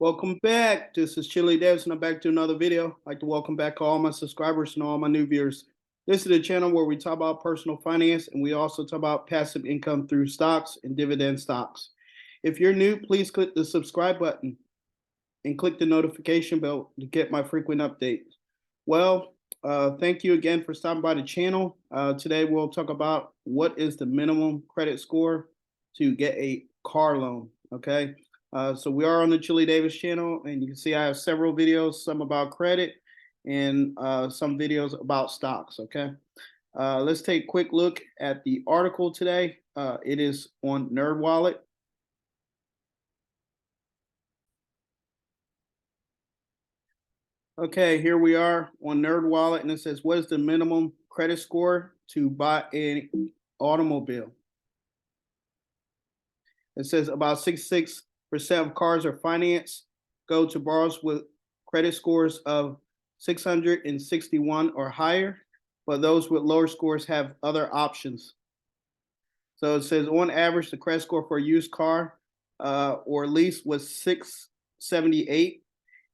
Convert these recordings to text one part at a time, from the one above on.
Welcome back. This is Chili Devs, and I'm back to another video. I'd like to welcome back all my subscribers and all my new viewers. This is the channel where we talk about personal finance, and we also talk about passive income through stocks and dividend stocks. If you're new, please click the subscribe button and click the notification bell to get my frequent updates. Well, thank you again for stopping by the channel. Today we'll talk about what is the minimum credit score to get a car loan, okay? So we are on the Chili Davis channel, and you can see I have several videos, some about credit and some videos about stocks, okay? Let's take a quick look at the article today. It is on NerdWallet. Okay, here we are on NerdWallet, and it says, what is the minimum credit score to buy an automobile? It says about 66% of cars are financed go to borrowers with credit scores of 661 or higher, but those with lower scores have other options. So it says on average, the credit score for a used car or lease was 678,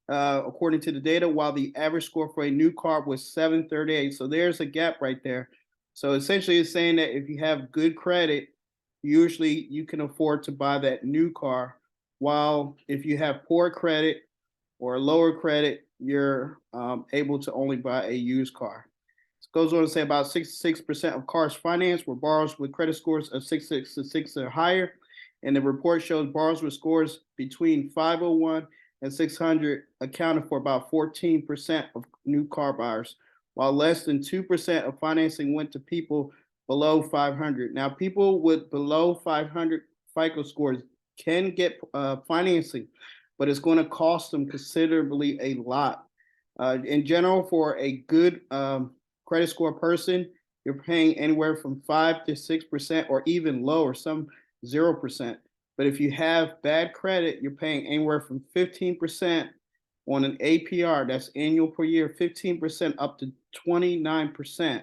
according to the data, while the average score for a new car was 738. So there's a gap right there. So essentially it's saying that if you have good credit, usually you can afford to buy that new car, while if you have poor credit or lower credit, you're able to only buy a used car. It goes on to say about 66% of cars financed were borrowers with credit scores of 666 or higher, and the report shows borrowers with scores between 501 and 600 accounted for about 14% of new car buyers, while less than 2% of financing went to people below 500. Now, people with below 500 FICO scores can get financing, but it's going to cost them considerably a lot. In general, for a good credit score person, you're paying anywhere from 5 to 6% or even lower, some 0%. But if you have bad credit, you're paying anywhere from 15% on an APR, that's annual per year, 15% up to 29%.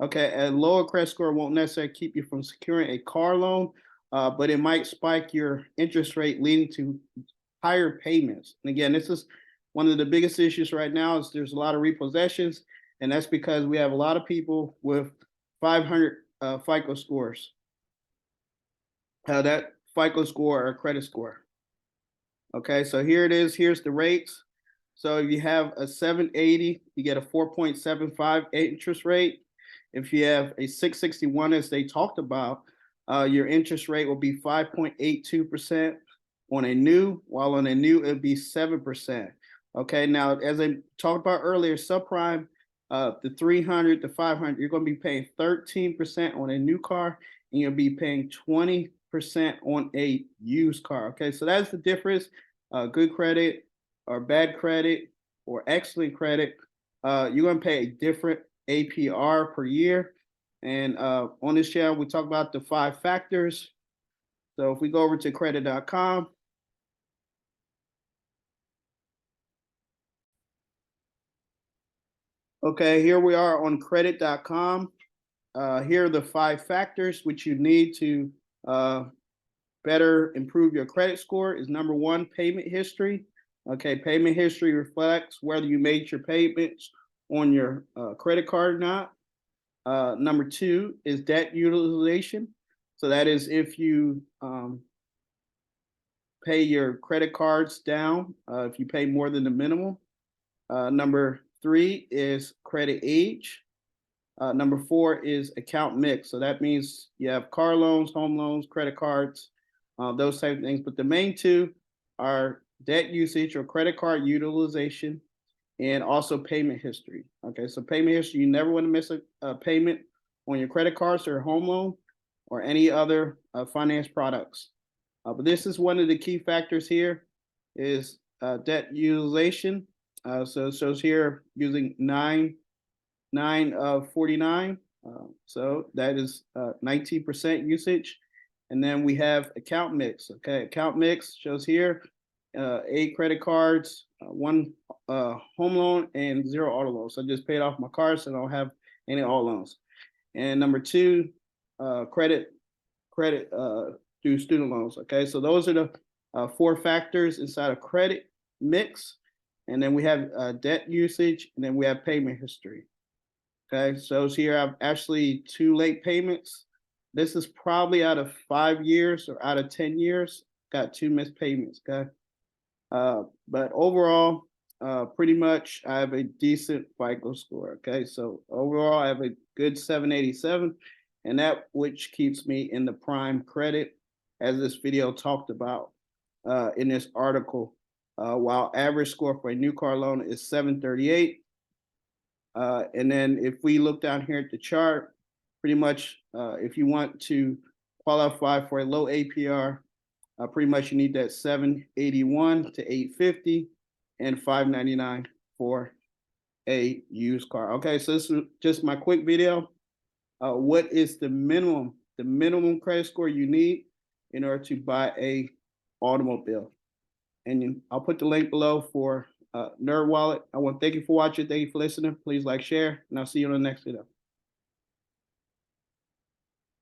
Okay, a lower credit score won't necessarily keep you from securing a car loan, but it might spike your interest rate, leading to higher payments. And again, this is one of the biggest issues right now is there's a lot of repossessions, and that's because we have a lot of people with 500 FICO scores. That FICO score or credit score. Okay, so here it is. Here's the rates. So if you have a 780, you get a 4.75 interest rate. If you have a 661, as they talked about, your interest rate will be 5.82% on a new, while on a new, it'll be 7%. Okay, now, as I talked about earlier, subprime, the 300 to 500, you're going to be paying 13% on a new car, and you'll be paying 20% on a used car. Okay, so that's the difference. Good credit or bad credit or excellent credit, you're going to pay a different APR per year. And on this channel, we talk about the 5 factors. So if we go over to credit.com, okay, here we are on credit.com. Here are the 5 factors which you need to better improve your credit score. Is number 1, payment history. Okay, payment history reflects whether you made your payments on your credit card or not. Number 2 is debt utilization. So that is if you pay your credit cards down, if you pay more than the minimum. Number 3 is credit age. Number 4 is account mix. So that means you have car loans, home loans, credit cards, those type of things. But the main 2 are debt usage or credit card utilization, and also payment history. Okay, so payment history, you never want to miss a payment on your credit cards or home loan or any other finance products. But this is one of the key factors here is debt utilization. So it shows here using 949. So that is 19% usage. And then we have account mix. Okay, account mix shows here 8 credit cards, 1 home loan, and 0 auto loans. So I just paid off my cars, so I don't have any auto loans. And number 2, credit through student loans. Okay, so those are the 4 factors inside of credit mix, and then we have debt usage, and then we have payment history. Okay, so here I have actually 2 late payments. This is probably out of 5 years or out of 10 years. Got 2 missed payments. Okay, but overall, pretty much I have a decent FICO score. Okay, so overall I have a good 787, and that which keeps me in the prime credit, as this video talked about in this article. While average score for a new car loan is 738. And then if we look down here at the chart, pretty much if you want to qualify for a low APR, pretty much you need that 781 to 850 and 599 for a used car. Okay, so this is just my quick video. What is the minimum credit score you need in order to buy a automobile? And I'll put the link below for NerdWallet. I want to thank you for watching. Thank you for listening. Please like, share, and I'll see you on the next video.